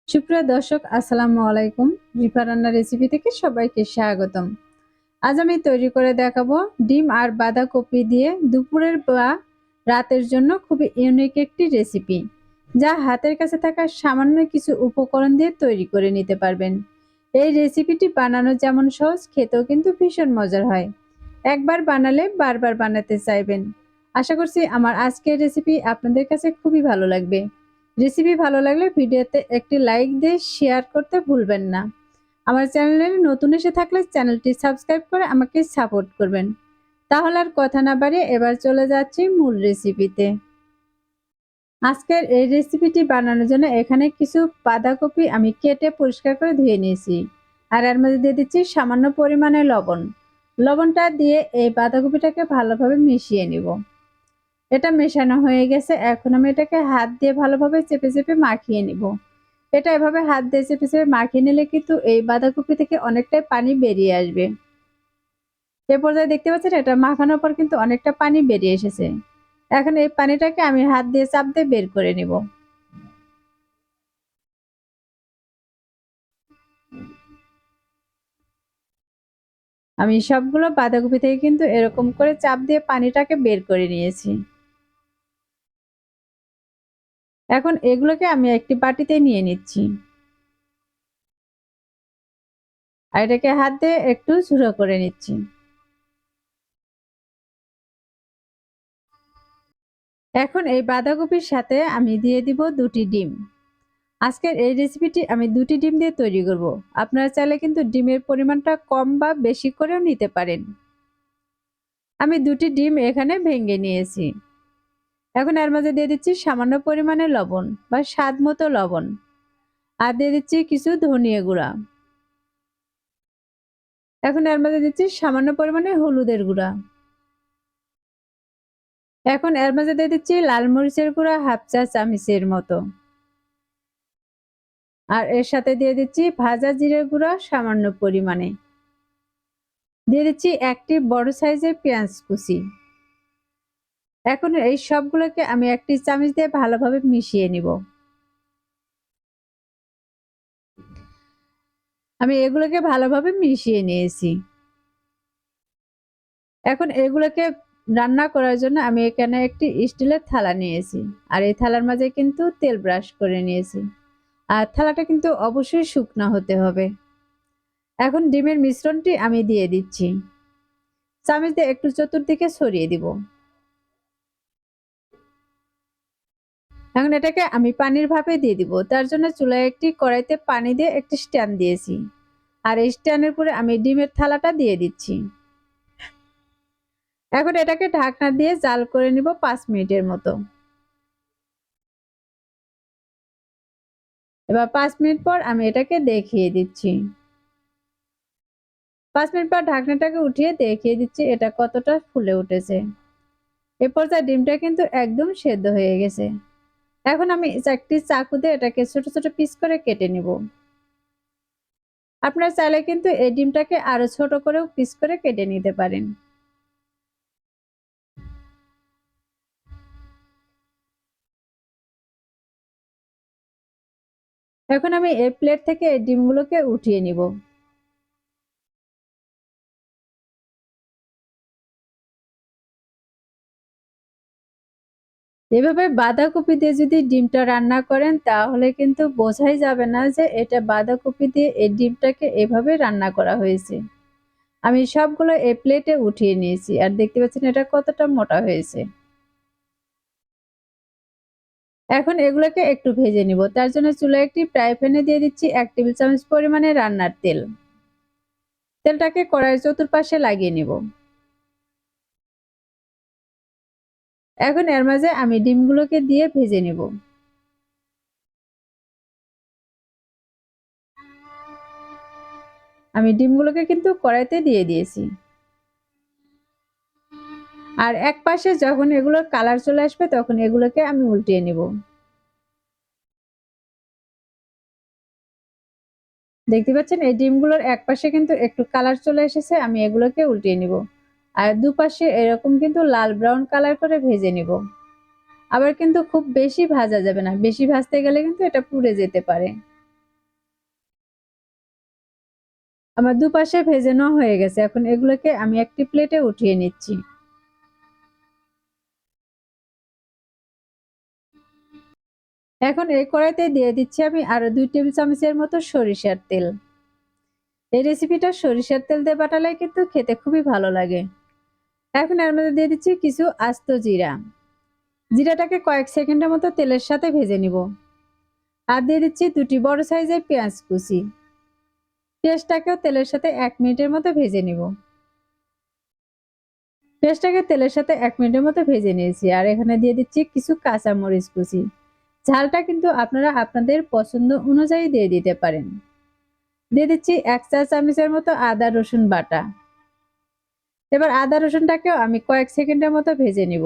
সুপ্রিয় দর্শক, আসসালামু আলাইকুম। রিফা রান্নার রেসিপি থেকে সবাইকে স্বাগতম। আজ আমি তৈরি করে দেখাবো ডিম আর বাঁধাকপি দিয়ে দুপুরের বা রাতের জন্য খুবই ইউনিক একটি রেসিপি, যা হাতের কাছে থাকা সামান্য কিছু উপকরণ দিয়ে তৈরি করে নিতে পারবেন। এই রেসিপিটি বানানো যেমন সহজ, খেতেও কিন্তু ভীষণ মজার হয়। একবার বানালে বারবার বানাতে চাইবেন। আশা করছি আমার আজকের রেসিপি আপনাদের কাছে খুবই ভালো লাগবে। রেসিপি ভালো লাগলে ভিডিওতে একটি লাইক দিয়ে শেয়ার করতে ভুলবেন না। আমার চ্যানেলে নতুন এসে থাকলে চ্যানেলটি সাবস্ক্রাইব করে আমাকে সাপোর্ট করবেন। তাহলে আর কথা না বাড়িয়ে এবার চলে যাচ্ছি মূল রেসিপিতে। আজকের এই রেসিপিটি বানানোর জন্য এখানে কিছু বাঁধাকপি আমি কেটে পরিষ্কার করে ধুয়ে নিয়েছি। আর এর মধ্যে দিয়ে দিচ্ছি সামান্য পরিমাণে লবণ। লবণটা দিয়ে এই বাঁধাকপিটাকে ভালোভাবে মিশিয়ে নিব। এটা মেশানো হয়ে গেছে। এখন আমি এটাকে হাত দিয়ে ভালোভাবে চেপে চেপে মাখিয়ে নিব। এটা এভাবে হাত দিয়ে চেপে চেপে মাখিয়ে নিলে কিন্তু এই বাঁধাকপি থেকে অনেকটাই পানি বেরিয়ে আসবে। এ পর্যায়ে দেখতে পাচ্ছেন এটা মাখানোর পর কিন্তু অনেকটা পানি বেরিয়ে এসেছে। এখন এই পানিটাকে আমি হাত দিয়ে চাপ দিয়ে বের করে নিব। আমি সবগুলো বাঁধাকপি থেকে কিন্তু এরকম করে চাপ দিয়ে পানিটাকে বের করে নিয়েছি। এখন এগুলোকে আমি একটি বাটিতে নিয়ে নিচ্ছি। আর এটাকে হাত দিয়ে একটু ঝুড়ো করে নিচ্ছি। এখন এই বাঁধাকপির সাথে আমি দিয়ে দিব ২টি ডিম। আজকের এই রেসিপিটি আমি ২টি ডিম দিয়ে তৈরি করব। আপনারা চাইলে কিন্তু ডিমের পরিমাণটা কম বা বেশি করেও নিতে পারেন। আমি ২টি ডিম এখানে ভেঙে নিয়েছি। এখন এর মাঝে দিয়ে দিচ্ছি সামান্য পরিমাণে লবণ বা স্বাদ মতো লবণ। আর দিয়ে দিচ্ছি কিছু ধনিয়া গুঁড়া। এখন এর মাঝে দিচ্ছি সামান্য পরিমাণে হলুদের গুঁড়া। এখন এর মাঝে দিয়ে দিচ্ছি লাল মরিচের গুঁড়া ১/২ চা চামচের মতো। আর এর সাথে দিয়ে দিচ্ছি ভাজা জিরের গুঁড়া সামান্য পরিমাণে। দিয়ে দিচ্ছি একটি বড় সাইজের পেঁয়াজ কুচি। এখন এই সবগুলোকে আমি একটি চামচ দিয়ে ভালোভাবে মিশিয়ে নিব। আমি এগুলোকে ভালোভাবে মিশিয়ে নিয়েছি। এখন এগুলোকে রান্না করার জন্য আমি এখানে একটি স্টিলের থালা নিয়েছি। আর এই থালার মাঝে কিন্তু তেল ব্রাশ করে নিয়েছি। আর থালাটা কিন্তু অবশ্যই শুকনা হতে হবে। এখন ডিমের মিশ্রণটি আমি দিয়ে দিচ্ছি। চামচ দিয়ে একটু চতুর্দিকে ছড়িয়ে দিব। এখন এটাকে আমি পানির ভাপে দিয়ে দিব। তার জন্য চুলায় একটি কড়াইতে পানি দিয়ে একটি স্ট্যান্ড দিয়েছি। আর এই স্ট্যান্ডের উপরে আমি ডিমের থালাটা দিয়ে দিচ্ছি। এখন এটাকে ঢাকনা দিয়ে জাল করে নিব ৫ মিনিটের মতো। এবার ৫ মিনিট পর আমি এটাকে দেখিয়ে দিচ্ছি। ৫ মিনিট পর ঢাকনাটাকে উঠিয়ে দেখিয়ে দিচ্ছি এটা কতটা ফুলে উঠেছে। এ পর্যায়ে ডিমটা কিন্তু একদম সেদ্ধ হয়ে গেছে। এখন আমি একটি চাকু দিয়ে এটাকে ছোট ছোট পিস করে কেটে নিব। আপনারা চাইলে কিন্তু এই ডিমটাকে আরো ছোট করেও পিস করে কেটে নিতে পারেন। এখন আমি এই প্লেট থেকে এই ডিমগুলোকে উঠিয়ে নিব। এভাবে বাঁধাকপি দিয়ে যদি ডিমটা রান্না করেন তাহলে কিন্তু বোঝাই যাবে না যে এটা বাঁধাকপি দিয়ে এই ডিমটাকে এভাবে রান্না করা হয়েছে। আমি সবগুলো এই প্লেটে উঠিয়ে নিয়েছি আর দেখতে পাচ্ছেন এটা কতটা মোটা হয়েছে। এখন এগুলোকে একটু ভেজে নিব। তার জন্য চুলায় একটি ফ্রাই প্যানে দিয়ে দিচ্ছি ১ টেবিল চামচ পরিমাণে রান্নার তেল। তেলটাকে কড়াইয়ের চতুর্পাশে লাগিয়ে নিব। এখন এর মাঝে আমি ডিমগুলোকে দিয়ে ভেজে নিব। আমি ডিমগুলোকে কিন্তু কড়াইতে দিয়ে দিয়েছি। আর এক পাশে যখন এগুলোর কালার চলে আসবে তখন এগুলোকে আমি উল্টিয়ে নিব। দেখতে পাচ্ছেন এই ডিমগুলোর এক পাশে কিন্তু একটু কালার চলে এসেছে, আমি এগুলোকে উল্টিয়ে নিব। আর দুপাশে এরকম কিন্তু লাল ব্রাউন কালার করে ভেজে নিব। আবার কিন্তু খুব বেশি ভাজা যাবে না, বেশি ভাজতে গেলে কিন্তু এটা পুড়ে যেতে পারে। আমার দুপাশে ভেজে নেওয়া হয়ে গেছে। এখন এগুলোকে আমি একটি প্লেটে উঠিয়ে নিচ্ছি। এখন এই কড়াইতে দিয়ে দিচ্ছি আমি আরো 2 টেবিল চামচের মতো সরিষার তেল। এই রেসিপিটা সরিষার তেল দিয়ে বানালে কিন্তু খেতে খুবই ভালো লাগে। এখন এর মধ্যে দিয়ে দিচ্ছি কিছু আস্ত জিরা। জিরাটাকে কয়েক সেকেন্ডের মতো তেলের সাথে ভেজে নিব। আর দিয়ে দিচ্ছি 2টি বড় সাইজের পেঁয়াজ কুচি। পেঁয়াজটাকেও তেলের সাথে 1 মিনিটের মতো ভেজে নিব। পেঁয়াজটাকে তেলের সাথে 1 মিনিটের মতো ভেজে নিয়েছি। আর এখানে দিয়ে দিচ্ছি কিছু কাঁচা মরিচ কুচি। ঝালটা কিন্তু আপনারা আপনাদের পছন্দ অনুযায়ী দিয়ে দিতে পারেন। দিয়ে দিচ্ছি 1 চা চামচের মতো আদা রসুন বাটা। এবার আদা রসুনটাকেও আমি কয়েক সেকেন্ডের মতো ভেজে নিব।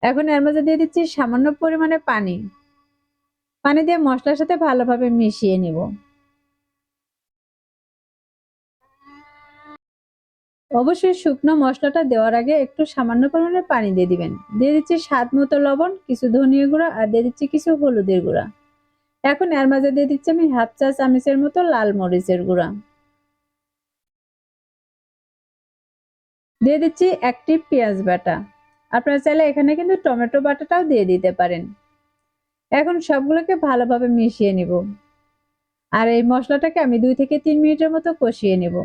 এখন এর মধ্যে দিয়ে দিচ্ছি সামান্য পরিমাণে পানি। পানি দিয়ে মশলার সাথে ভালোভাবে মিশিয়ে নিব। অবশ্যই শুকনো মশলাটা দেওয়ার আগে একটু সামান্য পরিমাণে পানি দিয়ে দিবেন। দিয়ে দিচ্ছি স্বাদ মতো লবণ, কিছু ধনিয়া গুঁড়া আর দিয়ে দিচ্ছি কিছু হলুদের গুঁড়া। এখন এর মাঝে দিয়ে দিচ্ছি আমি 1/2 চা চামচের মতো লাল মরিচের গুঁড়া। দিয়ে দিচ্ছি একটি পেঁয়াজ বাটা। আপনারা চাইলে এখানে কিন্তু টমেটো বাটাটাও দিয়ে দিতে পারেন। এখন সবগুলোকে ভালোভাবে মিশিয়ে নিব। আর এই মশলাটাকে আমি 2 থেকে 3 মিনিটের মতো কষিয়ে নেব।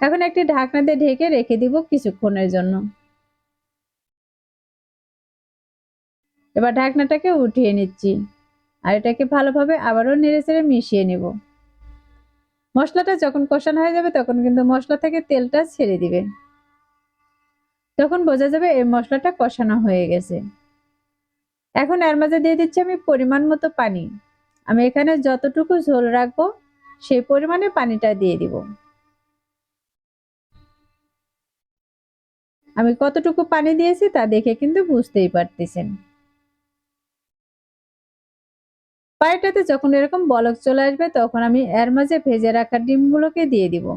এখন একটি ঢাকনা দিয়ে ঢেকে রেখে দিব কিছুক্ষণের জন্য। এবার ঢাকনাটাকে উঠিয়ে নিচ্ছি। আর এটাকে ভালোভাবে আবারও নেড়েচেড়ে মিশিয়ে নেব। মশলাটা যখন কষানো হয়ে যাবে তখন কিন্তু মশলা থেকে তেলটা ছেড়ে দিবে। তখন বোঝা যাবে এই মশলাটা কষানো হয়ে গেছে। এখন এর মাঝে দিয়ে দিচ্ছি আমি পরিমাণ মতো পানি। আমি এখানে যতটুকু ঝোল রাখবো সেই পরিমাণে পানিটা দিয়ে দিব। আমি কতটুকু পানি দিয়েছি তা দেখে কিন্তু বুঝতেই পারতেছেন। পানিটাতে যখন এরকম বলক চলে আসবে তখন আমি এর মাঝে ভেজে রাখা ডিমগুলোকে দিয়ে দিব।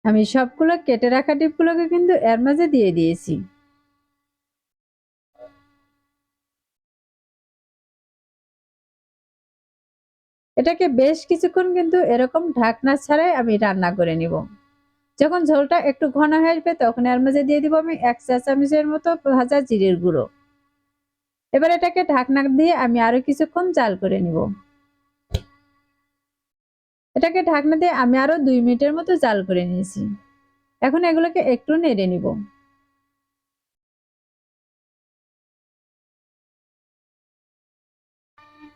আমি সবগুলো কেটে রাখা ডিমগুলোকে কিন্তু এর মাঝে দিয়ে দিয়েছি। এটাকে বেশ কিছুক্ষণ কিন্তু এরকম ঢাকনা ছাড়াই আমি রান্না করে নিব। যখন ঝোলটা একটু ঘন হয়ে আসবে তখন এর মাঝে দিয়ে দিব আমি 1 চা চামচের মতো ভাজা জিরের গুঁড়ো। এবার এটাকে ঢাকনা দিয়ে আমি আরো কিছুক্ষণ জাল করে নিব। এটাকে ঢাকনা দিয়ে আমি আরো 2 মিনিটের মতো জাল করে নিয়েছি। এখন এগুলোকে একটু নেড়ে নিব।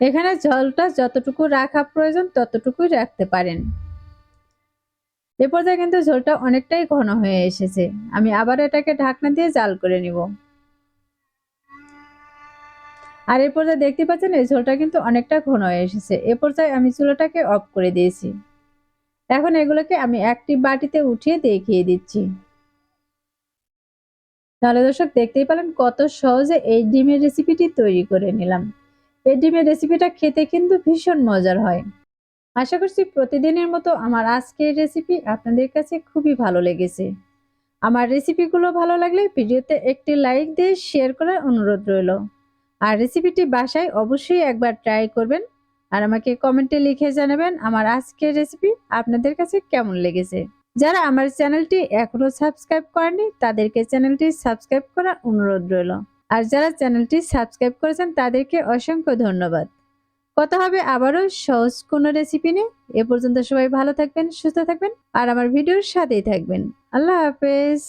এখানে ঝোলটা যতটুকু রাখা প্রয়োজন ততটুকুই রাখতে পারেন। এ পর্যায়ে কিন্তু ঝোলটা অনেকটাই ঘন হয়ে এসেছে। আমি আবার এটাকে ঢাকনা দিয়ে জাল করে নিব। আর এ পর্যায়ে দেখতে পাচ্ছেন এই ঝোলটা কিন্তু অনেকটা ঘন হয়ে এসেছে। এ পর্যায়ে আমি চুলাটাকে অফ করে দিয়েছি। এখন এগুলোকে আমি একটি বাটিতে উঠিয়ে দেখিয়ে দিচ্ছি। তাহলে দর্শক দেখতেই পেলেন কত সহজে এই ডিমের রেসিপিটি তৈরি করে নিলাম। এই ডিমের রেসিপিটা খেতে কিন্তু ভীষণ মজার হয়। আশা করছি প্রতিদিনের মতো আমার আজকের রেসিপি আপনাদের কাছে খুবই ভালো লেগেছে। আমার রেসিপিগুলো ভালো লাগলে ভিডিওতে একটি লাইক দিয়ে শেয়ার করার অনুরোধ রইল। আর রেসিপিটি বাসায় অবশ্যই একবার ট্রাই করবেন। আর আমাকে কমেন্টে লিখে জানাবেন আমার আজকের রেসিপি আপনাদের কাছে কেমন লেগেছে। যারা আমার চ্যানেলটি এখনো সাবস্ক্রাইব করেনি তাদেরকে চ্যানেলটি সাবস্ক্রাইব করার অনুরোধ রইল। আর যারা চ্যানেলটি সাবস্ক্রাইব করেছেন তাদেরকে অসংখ্য ধন্যবাদ। কথা হবে আবারও সহজ কোনো রেসিপি নিয়ে। এ পর্যন্ত সবাই ভালো থাকবেন, সুস্থ থাকবেন আর আমার ভিডিওর সাথেই থাকবেন। আল্লাহ হাফেজ।